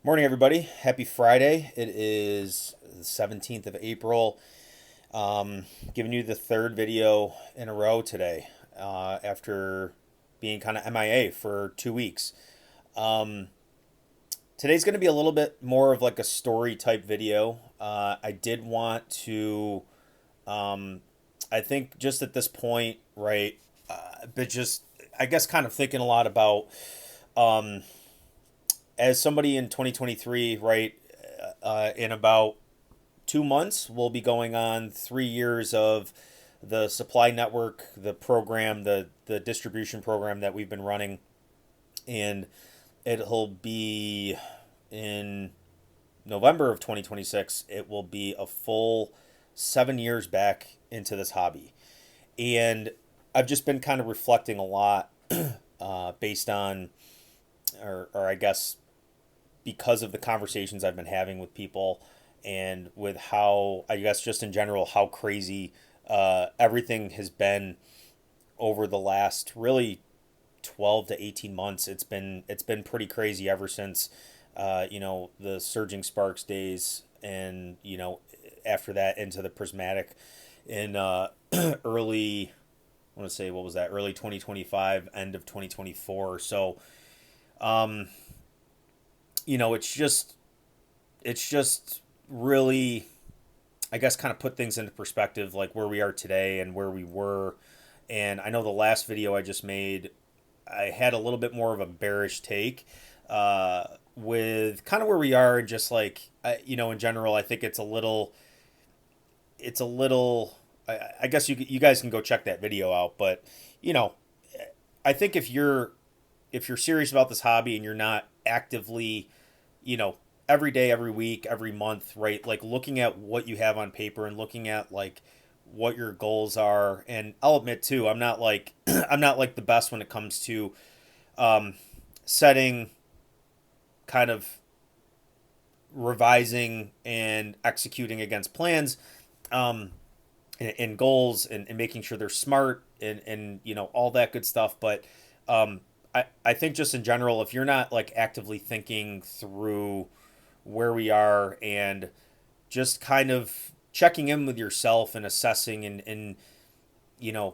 Morning, everybody. Happy Friday. It is the 17th of April. Giving you the third video in a row today after being kind of MIA for 2 weeks. Um, Today's going to be a little bit more of like a story type video. I did want to, um, I think just at this point, right, but just, I guess, kind of thinking a lot about um, as somebody in 2023, right, in about 2 months, we'll be going on 3 years of the supply network, the program, the distribution program that we've been running, and it'll be in November of 2026. It will be a full 7 years back into this hobby, and I've just been kind of reflecting a lot based on, or I guess because of the conversations I've been having with people and with how, I guess, just in general, how crazy everything has been over the last really 12 to 18 months. It's been pretty crazy ever since the surging sparks days, and after that into the prismatic in early, I want to say, what was that, early 2025, end of 2024. So um it's just really, I guess, kind of put things into perspective, like where we are today and where we were. And I know the last video I just made, I had a little bit more of a bearish take with kind of where we are, and just like, in general, I think it's a little. I guess you guys can go check that video out, but you know, I think if you're serious about this hobby and you're not actively, you know, every day, every week, every month, right? Like looking at what you have on paper and looking at like what your goals are. And I'll admit too, I'm not like I'm not like the best when it comes to um, setting, kind of revising and executing against plans, um, and goals, and making sure they're smart, and all that good stuff. But I think just in general, if you're not like actively thinking through where we are and just kind of checking in with yourself and assessing, and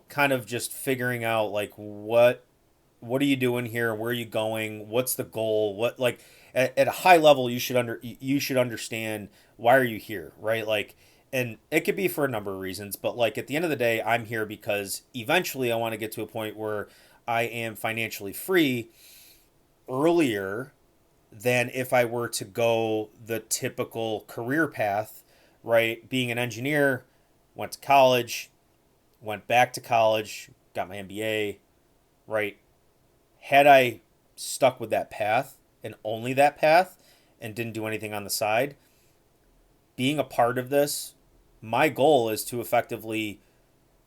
kind of just figuring out like what are you doing here, where are you going, what's the goal, what, like, at a high level, you should understand why are you here, right? Like, and it could be for a number of reasons, but like at the end of the day, I'm here because eventually I want to get to a point where I am financially free earlier than if I were to go the typical career path, right? Being an engineer, went to college, went back to college, got my MBA, right? Had I stuck with that path and only that path and didn't do anything on the side, being a part of this, my goal is to effectively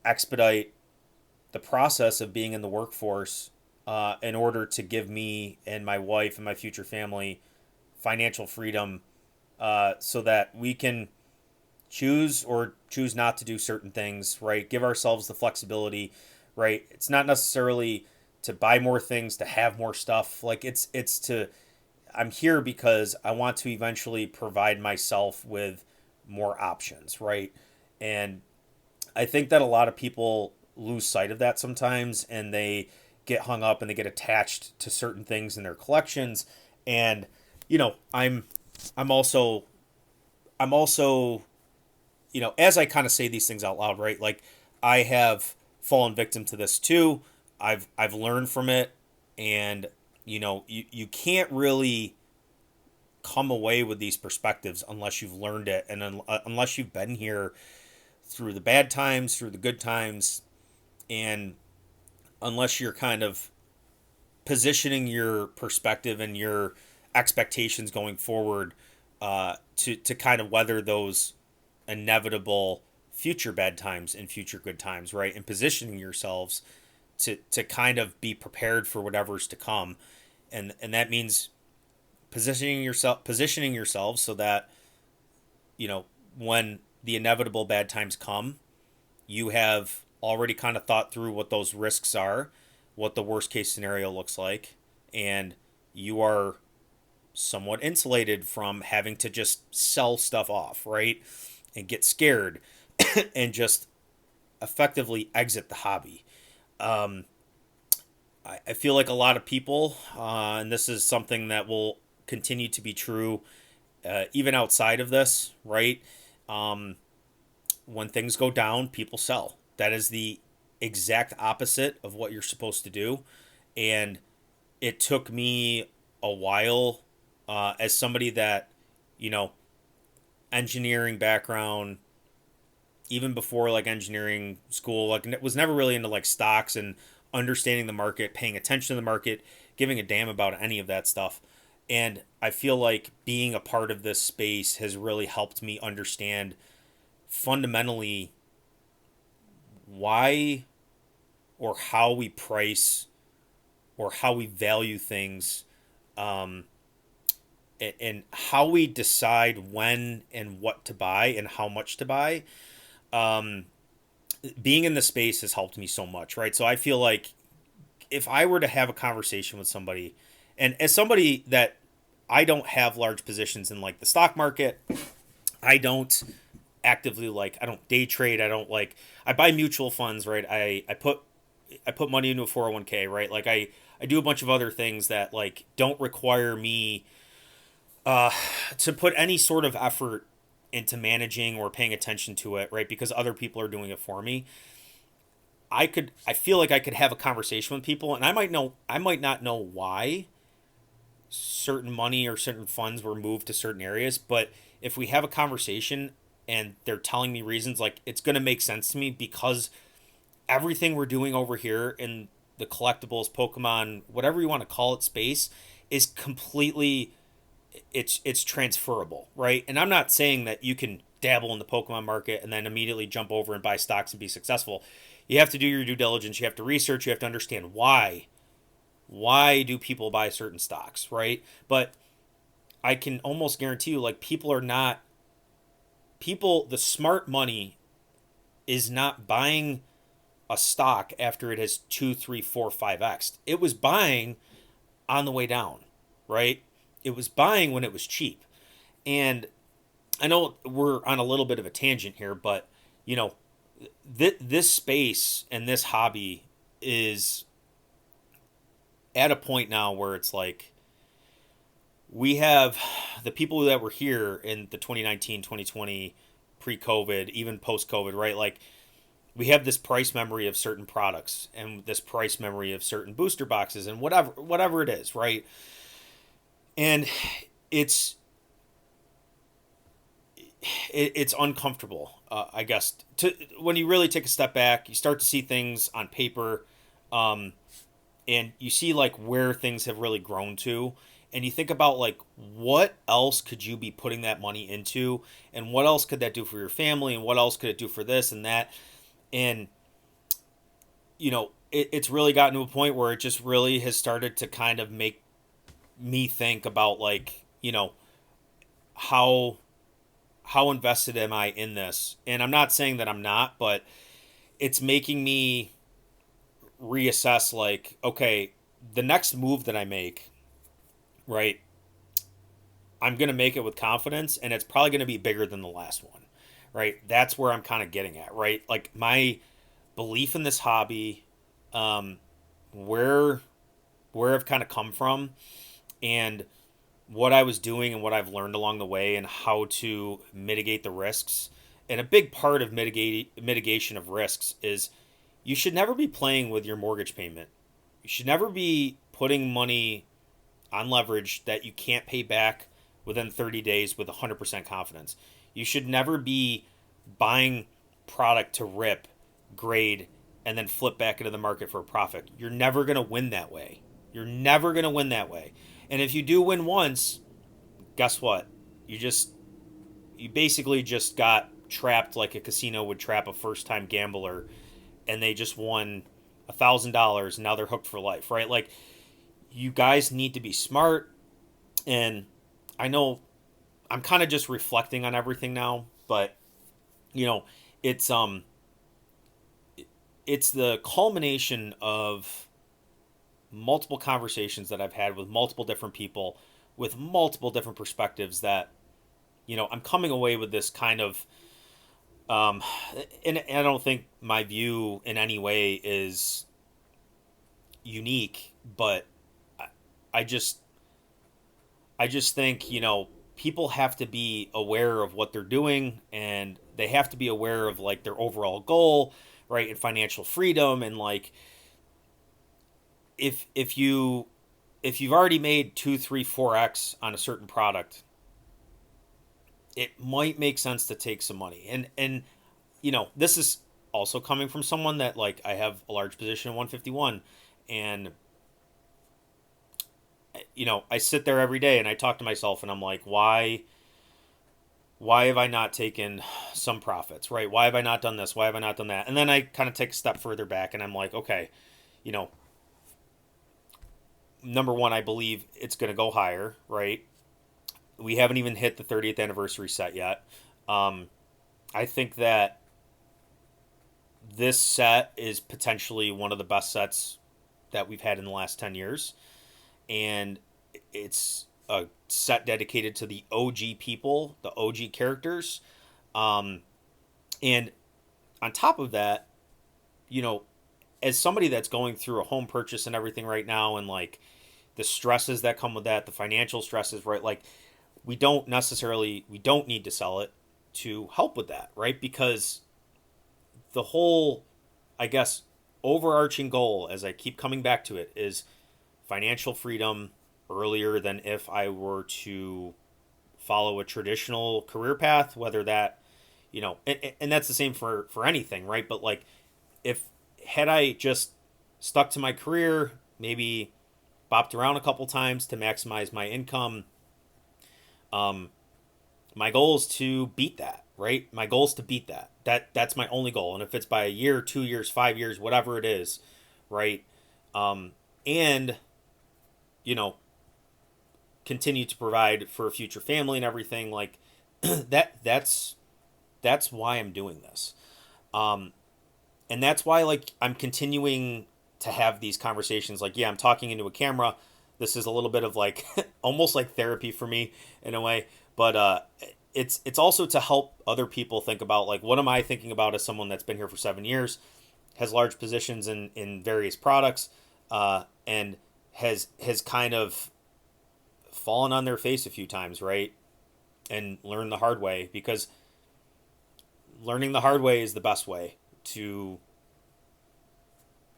expedite the process of being in the workforce, in order to give me and my wife and my future family financial freedom, so that we can choose or choose not to do certain things, right? Give ourselves the flexibility, right? It's not necessarily to buy more things, to have more stuff. Like it's to, I'm here because I want to eventually provide myself with more options, right? And I think that a lot of people lose sight of that sometimes, and they get hung up and they get attached to certain things in their collections. And I'm also I'm also as I kind of say these things out loud, right? Like, I have fallen victim to this too. I've learned from it, and you can't really come away with these perspectives unless you've learned it, and unless you've been here through the bad times, through the good times, and unless you're kind of positioning your perspective and your expectations going forward, to kind of weather those inevitable future bad times and future good times, right? And positioning yourselves to kind of be prepared for whatever's to come, and that means positioning yourself so that when the inevitable bad times come, you have already kind of thought through what those risks are, what the worst case scenario looks like, and you are somewhat insulated from having to just sell stuff off, right? And get scared and just effectively exit the hobby. Um, I feel like a lot of people, and this is something that will continue to be true even outside of this, right? Um, when things go down, people sell. That is the exact opposite of what you're supposed to do. And it took me a while as somebody that, you know, engineering background, even before like engineering school, like was never really into like stocks and understanding the market, paying attention to the market, giving a damn about any of that stuff. And I feel like being a part of this space has really helped me understand fundamentally why or how we price or how we value things, um, and how we decide when and what to buy and how much to buy. Um, Being in the space has helped me so much, right? So I feel like if I were to have a conversation with somebody, and as somebody that I don't have large positions in like the stock market, I don't actively like I don't day trade, I buy mutual funds, right? I put money into a 401k, right? Like I do a bunch of other things that like don't require me uh to put any sort of effort into managing or paying attention to it, right? Because other people are doing it for me. I feel like I could have a conversation with people and I might not know why certain money or certain funds were moved to certain areas, but if we have a conversation and they're telling me reasons, like it's going to make sense to me because everything we're doing over here in the collectibles, Pokemon, whatever you want to call it, space is completely it's transferable, right? And I'm not saying that you can dabble in the Pokemon market and then immediately jump over and buy stocks and be successful. You have to do your due diligence, you have to research, you have to understand why do people buy certain stocks, right? But I can almost guarantee you like the smart money is not buying a stock after it has 2, 3, 4, 5x. It was buying on the way down, right? It was buying when it was cheap. And I know we're on a little bit of a tangent here, but you know, this space and this hobby is at a point now where it's like we have the people that were here in the 2019, 2020, pre-COVID, even post-COVID, right? Like we have this price memory of certain products and this price memory of certain booster boxes and whatever it is, right? And it's it's uncomfortable, I guess. When you really take a step back, you start to see things on paper, um, and you see like where things have really grown to, and you think about like what else could you be putting that money into, and what else could that do for your family, and what else could it do for this and that, and it's really gotten to a point where it just really has started to kind of make me think about like how invested am I in this? And I'm not saying that I'm not, but it's making me reassess like, okay, the next move that I make, right? I'm going to make it with confidence and it's probably going to be bigger than the last one, right? That's where I'm kind of getting at, right? Like my belief in this hobby, um, where I've kind of come from and what I was doing and what I've learned along the way and how to mitigate the risks. And a big part of mitigation of risks is you should never be playing with your mortgage payment. You should never be putting money on leverage that you can't pay back within 30 days with 100% confidence. You should never be buying product to rip, grade, and then flip back into the market for a profit. You're never going to win that way. You're never going to win that way. And if you do win once, guess what? You basically just got trapped like a casino would trap a first-time gambler and they just won $1,000 and now they're hooked for life, right? Like you guys need to be smart. And I know I'm kind of just reflecting on everything now, but you know, it's it's the culmination of multiple conversations that I've had with multiple different people with multiple different perspectives that, I'm coming away with this kind of, um, and I don't think my view in any way is unique, but I, I just, I just think, people have to be aware of what they're doing, and they have to be aware of like their overall goal, right? And financial freedom. And like, if if you've already made 2, 3, 4x on a certain product, it might make sense to take some money. And this is also coming from someone that, like, I have a large position in 151, and I sit there every day and I talk to myself and I'm like, why have I not taken some profits, right? Why have I not done this? Why have I not done that? And then I kind of take a step further back and I'm like, okay, you know, number one, I believe it's going to go higher, right? We haven't even hit the 30th anniversary set yet. Um, I think that this set is potentially one of the best sets that we've had in the last 10 years. And it's a set dedicated to the OG people, the OG characters. Um, and on top of that, you know, as somebody that's going through a home purchase and everything right now, and like the stresses that come with that, the financial stresses, right? Like, we don't need to sell it to help with that, right? Because the whole, I guess, overarching goal, as I keep coming back to it, is financial freedom earlier than if I were to follow a traditional career path, whether that, and that's the same for anything, right? But like, if had I just stuck to my career, maybe bopped around a couple times to maximize my income, um, my goal is to beat that, right? My goal is to beat that. That's my only goal. And if it's by a year, 2 years, 5 years, whatever it is, right? And you know, continue to provide for a future family and everything like that's why I'm doing this. Um, and that's why, like, I'm continuing to have these conversations. Like, yeah, I'm talking into a camera. This is a little bit of like almost like therapy for me in a way, but it's also to help other people think about, like, what am I thinking about as someone that's been here for 7 years, has large positions in various products, and has kind of fallen on their face a few times, right? And learned the hard way, because learning the hard way is the best way to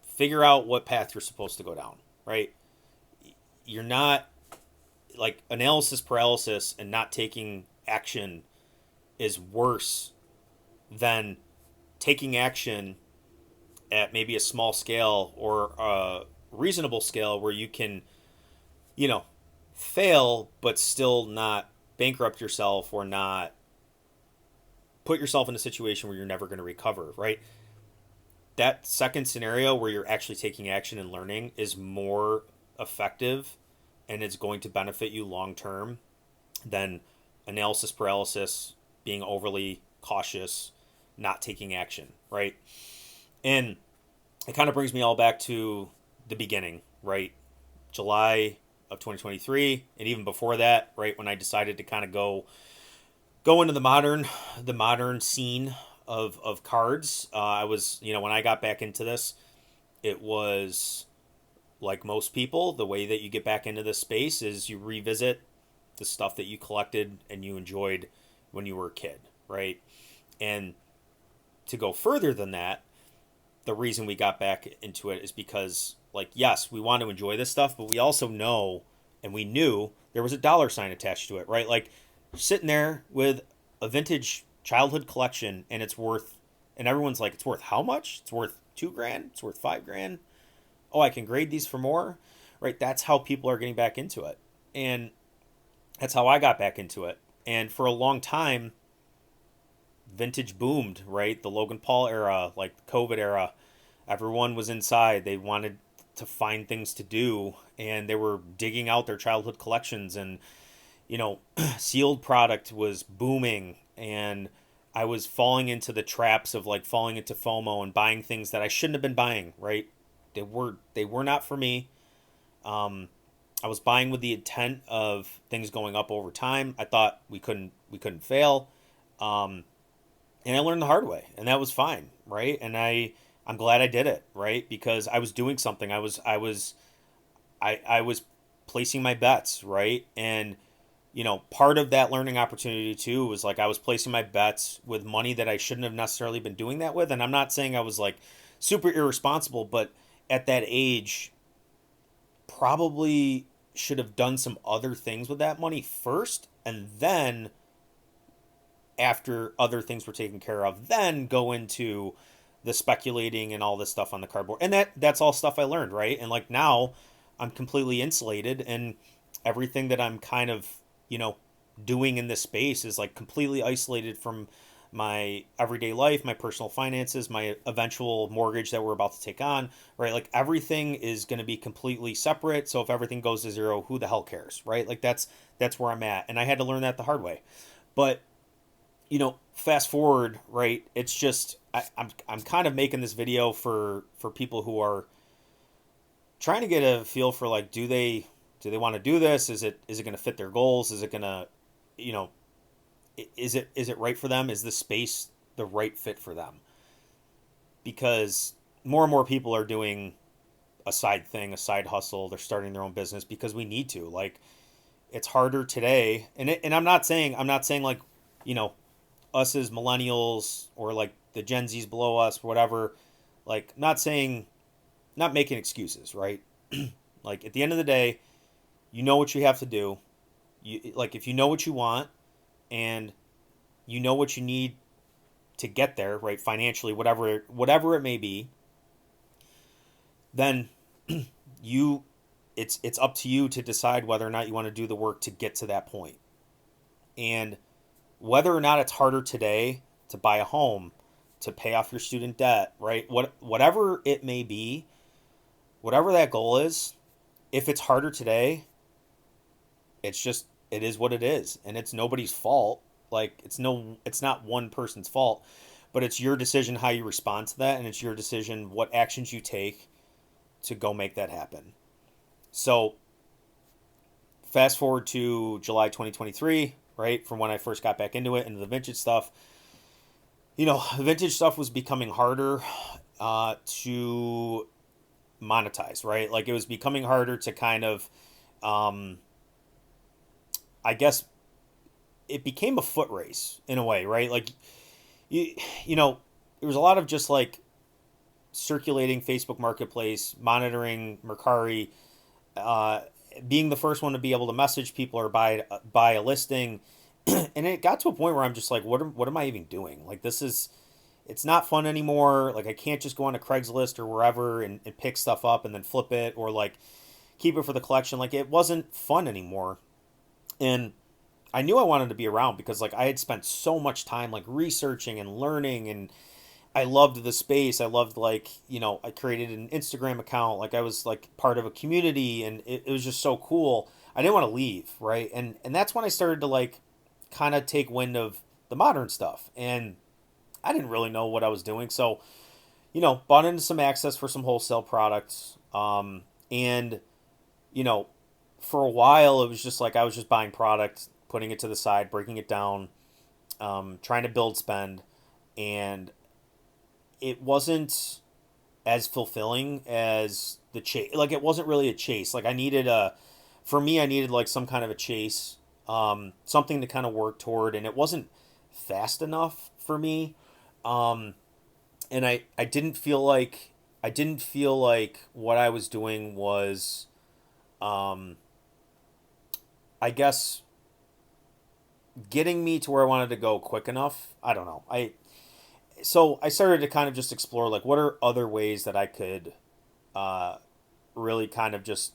figure out what path you're supposed to go down, right? You're not, like, analysis paralysis and not taking action is worse than taking action at maybe a small scale or a reasonable scale where you can, you know, fail but still not bankrupt yourself or not put yourself in a situation where you're never going to recover, right? That second scenario where you're actually taking action and learning is more effective, and it's going to benefit you long term than analysis paralysis, being overly cautious, not taking action, right? And it kind of brings me all back to the beginning, right? July of 2023, and even before that, right, when I decided to kind of go into the modern scene of cards. I was, when I got back into this, it was like most people. The way that you get back into this space is you revisit the stuff that you collected and you enjoyed when you were a kid, right? And to go further than that, the reason we got back into it is because, like, yes, we want to enjoy this stuff, but we also know, and we knew there was a dollar sign attached to it, right? Like, sitting there with a vintage childhood collection, and it's worth, and everyone's like, it's worth how much? It's worth $2,000. It's worth $5,000. Oh, I can grade these for more, right? That's how people are getting back into it, and that's how I got back into it. And for a long time, vintage boomed, right? The Logan Paul era, like the COVID era, everyone was inside. They wanted to find things to do, and they were digging out their childhood collections, and sealed product was booming, and I was falling into the traps of, like, falling into FOMO and buying things that I shouldn't have been buying, right? They were not for me. I was buying with the intent of things going up over time. I thought we couldn't fail. Um, and I learned the hard way, and that was fine, right? And I'm glad I did it, right? Because I was doing something. I was placing my bets, right? And part of that learning opportunity too was like I was placing my bets with money that I shouldn't have necessarily been doing that with. And I'm not saying I was like super irresponsible, but at that age, probably should have done some other things with that money first, and then after other things were taken care of, then go into the speculating and all this stuff on the cardboard. And that's all stuff I learned, right? And like now I'm completely insulated, and everything that I'm kind of, you know, doing in this space is like completely isolated from my everyday life, my personal finances, my eventual mortgage that we're about to take on, right? Like everything is going to be completely separate. So if everything goes to zero, who the hell cares, right? Like that's where I'm at, and I had to learn that the hard way. But fast forward, right? It's just I'm kind of making this video for people who are trying to get a feel for like, do they want to do this? Is it going to fit their goals? Is it going to, you know, is it right for them? Is this space the right fit for them? Because more and more people are doing a side thing, a side hustle. They're starting their own business because we need to. Like, it's harder today, and I'm not saying like, you know, us as millennials or like the Gen Zs below us, whatever. Like, not making excuses, right? Like at the end of the day, you know what you have to do. You like if you know what you want, and you know what you need to get there, right? Financially, whatever it may be, then you it's up to you to decide whether or not you want to do the work to get to that point. And whether or not it's harder today to buy a home, to pay off your student debt, right? Whatever it may be, whatever that goal is, if it's harder today, it is what it is, and it's nobody's fault. Like it's not one person's fault, but it's your decision how you respond to that, and it's your decision what actions you take to go make that happen. So fast forward to July 2023, right? From when I first got back into it, into the vintage stuff. The vintage stuff was becoming harder to monetize, right? Like it was becoming harder to kind of, um, I guess, it became a foot race in a way, right? Like you, you know, there was a lot of just like circulating Facebook Marketplace, monitoring Mercari, uh, being the first one to be able to message people or buy a listing, and it got to a point where I'm just like, what am I even doing? Like it's not fun anymore. Like I can't just go on to Craigslist or wherever and pick stuff up and then flip it or like keep it for the collection. Like it wasn't fun anymore, and I knew I wanted to be around because like I had spent so much time like researching and learning, and I loved the space. I loved like, I created an Instagram account. Like I was like part of a community, and it was just so cool. I didn't want to leave, right? And that's when I started to like kind of take wind of the modern stuff. And I didn't really know what I was doing. So, bought into some access for some wholesale products. And, you know, for a while it was just like I was just buying product, putting it to the side, breaking it down, trying to build spend, and it wasn't as fulfilling as the chase. Like it wasn't really a chase. Like for me, I needed like some kind of a chase, something to kind of work toward, and it wasn't fast enough for me. Um, and I didn't feel like what I was doing was, um, I guess, getting me to where I wanted to go quick enough. I don't know. I started to kind of just explore like what are other ways that I could uh, really kind of just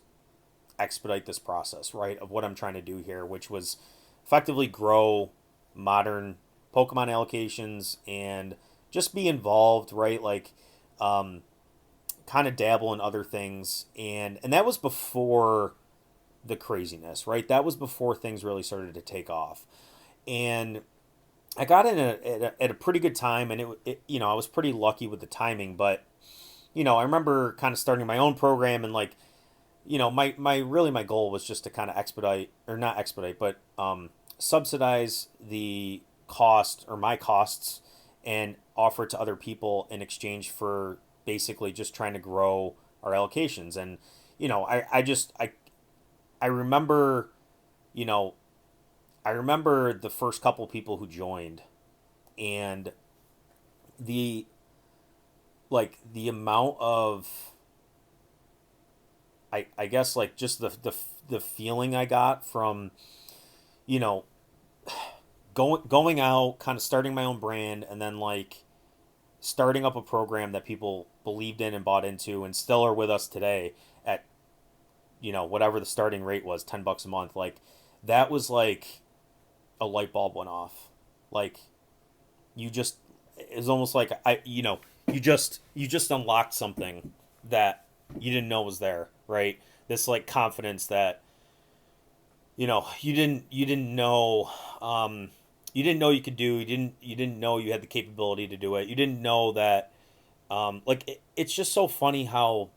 expedite this process, right? Of what I'm trying to do here, which was effectively grow modern Pokemon allocations and just be involved, right? Like, um, kind of dabble in other things, and that was before the craziness, right? That was before things really started to take off, and I got in at a pretty good time, and I was pretty lucky with the timing. But I remember kind of starting my own program and like my goal was just to kind of expedite, or not expedite, but subsidize the cost or my costs and offer it to other people in exchange for basically just trying to grow our allocations. And I remember, you know I remember the first couple people who joined, and the the amount of, I guess, like, just the feeling I got from, you know going out, kind of starting my own brand, and then like starting up a program that people believed in and bought into and still are with us today at, whatever the starting rate was, $10 a month. Like, that was like a light bulb went off. Like, you just it's almost like, you just unlocked something that you didn't know was there, right? This, like, confidence that, you didn't know, you didn't know you could do. You didn't know you had the capability to do it. You didn't know that, it's just so funny how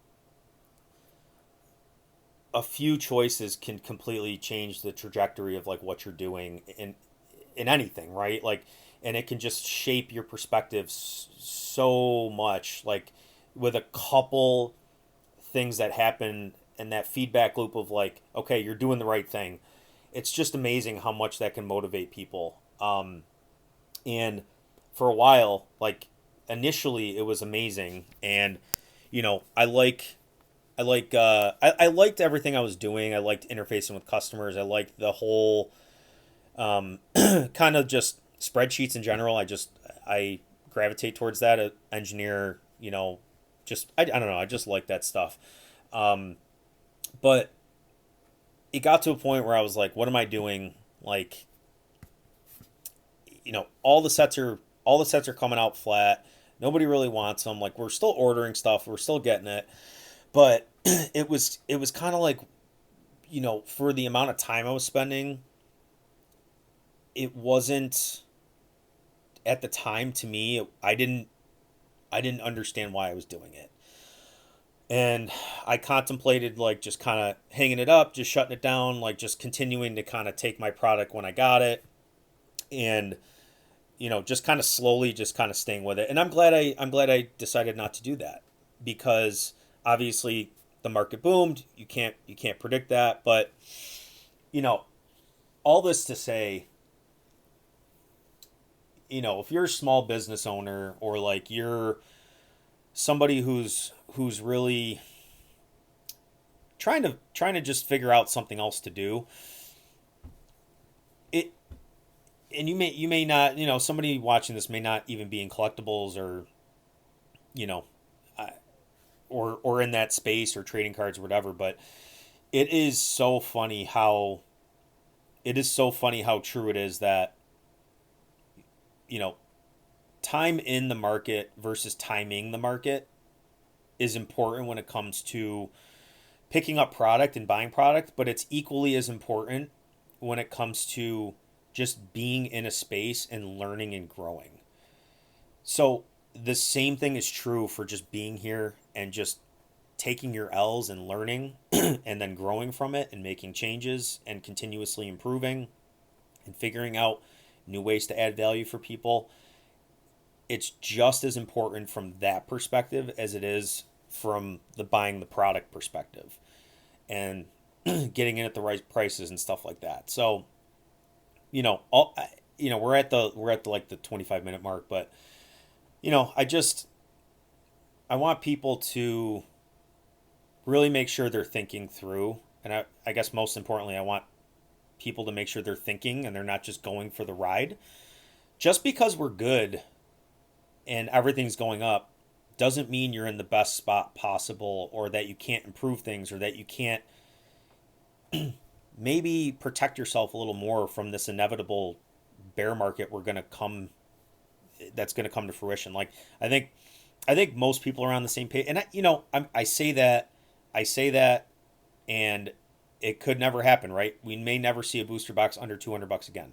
a few choices can completely change the trajectory of, like, what you're doing in anything, right? Like, and it can just shape your perspective so much, like, with a couple things that happen, and that feedback loop of, like, okay, you're doing the right thing. It's just amazing how much that can motivate people. And for a while, like, initially it was amazing, and I liked everything I was doing. I liked interfacing with customers. I liked the whole, kind of just spreadsheets in general. I gravitate towards that. Engineer, just, I don't know. I just like that stuff. Um, but it got to a point where I was like, what am I doing? Like, all the sets are coming out flat. Nobody really wants them. Like, we're still ordering stuff. We're still getting it, but it was kind of like, for the amount of time I was spending, it wasn't, at the time, to me, I didn't understand why I was doing it. And I contemplated, like, just kind of hanging it up, just shutting it down, like, just continuing to kind of take my product when I got it, and, just kind of slowly, just kind of staying with it. And I'm glad I decided not to do that, because obviously the market boomed. You can't predict that, but, you know, all this to say, if you're a small business owner, or, like, you're somebody who's really trying to just figure out something else to do, it and you may not, somebody watching this may not even be in collectibles, or, you know or in that space, or trading cards, or whatever. But it is so funny how true it is that, you know time in the market versus timing the market is important when it comes to picking up product and buying product, but it's equally as important when it comes to just being in a space and learning and growing. So the same thing is true for just being here and just taking your L's and learning and then growing from it and making changes and continuously improving and figuring out new ways to add value for people. It's just as important from that perspective as it is from the buying the product perspective, and getting in at the right prices and stuff like that. So, all we're at the like the 25-minute mark, but, I want people to really make sure they're thinking through, and I guess most importantly, I want people to make sure they're thinking and they're not just going for the ride. Just because we're good and everything's going up doesn't mean you're in the best spot possible, or that you can't improve things, or that you can't maybe protect yourself a little more from this inevitable bear market we're going to come that's going to come to fruition. Like, I think most people are on the same page, and I say that, and it could never happen, right? We may never see a booster box under $200 again.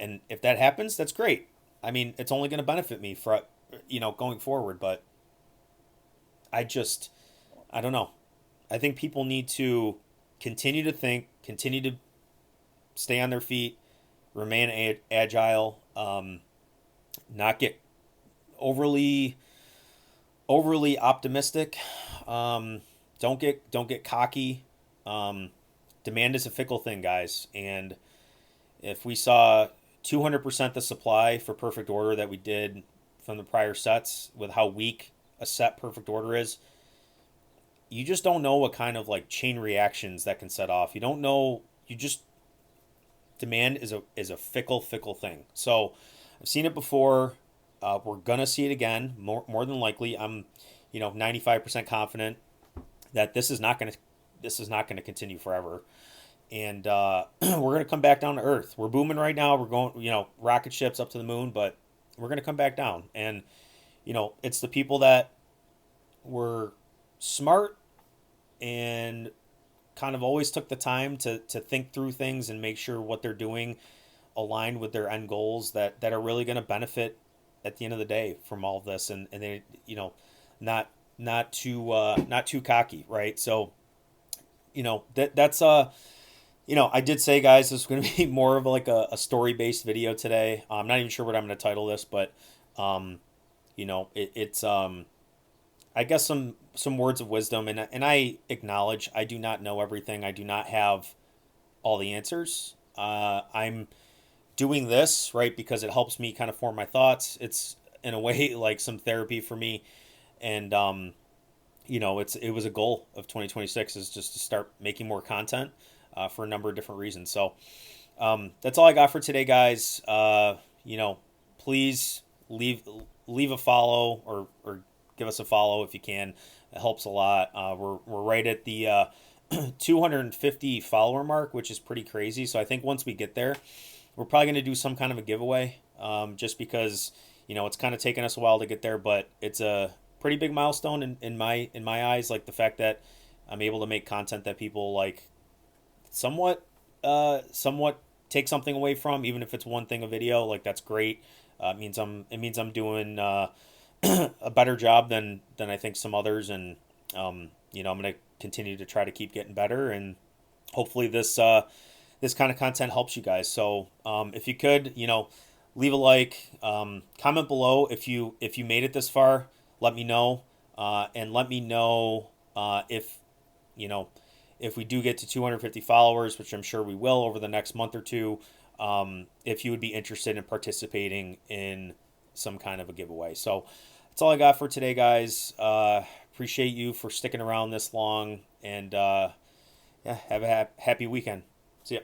And if that happens, that's great. I mean, it's only going to benefit me for, going forward. But I just I don't know. I think people need to continue to think, continue to stay on their feet, remain agile, not get overly optimistic. Don't get cocky. Um, Demand is a fickle thing, guys, and if we saw 200% the supply for perfect order that we did from the prior sets with how weak a set perfect order is, you just don't know what kind of like chain reactions that can set off. You don't know. You just demand is a fickle thing. So I've seen it before. We're gonna see it again, more than likely. I'm 95% confident that this is not gonna continue forever, and we're gonna come back down to earth. We're booming right now. We're going rocket ships up to the moon, but we're gonna come back down. And it's the people that were smart and kind of always took the time to think through things and make sure what they're doing aligned with their end goals that are really going to benefit at the end of the day from all of this, and they not not too cocky, right? So that's I did say, guys, this is going to be more of like a story based video today. I'm not even sure what I'm going to title this, but it's I guess some words of wisdom, and I acknowledge I do not know everything. I do not have all the answers. I'm doing this right because it helps me kind of form my thoughts. It's in a way like some therapy for me, and it was a goal of 2026 is just to start making more content for a number of different reasons. So that's all I got for today, guys. Please leave a follow or give us a follow if you can. It helps a lot. We're right at the 250 follower mark, which is pretty crazy. So I think once we get there, we're probably going to do some kind of a giveaway, just because it's kind of taken us a while to get there, but it's a pretty big milestone in my eyes. Like the fact that I'm able to make content that people like somewhat take something away from, even if it's one thing a video. Like that's great. It means I'm doing a better job than I think some others, and I'm gonna continue to try to keep getting better, and hopefully this kind of content helps you guys. So if you could, leave a like, comment below if you made it this far. Let me know, and let me know if you know if we do get to 250 followers, which I'm sure we will over the next month or two. If you would be interested in participating in some kind of a giveaway. So that's all I got for today, guys. Appreciate you for sticking around this long, and yeah, have a happy weekend. See ya.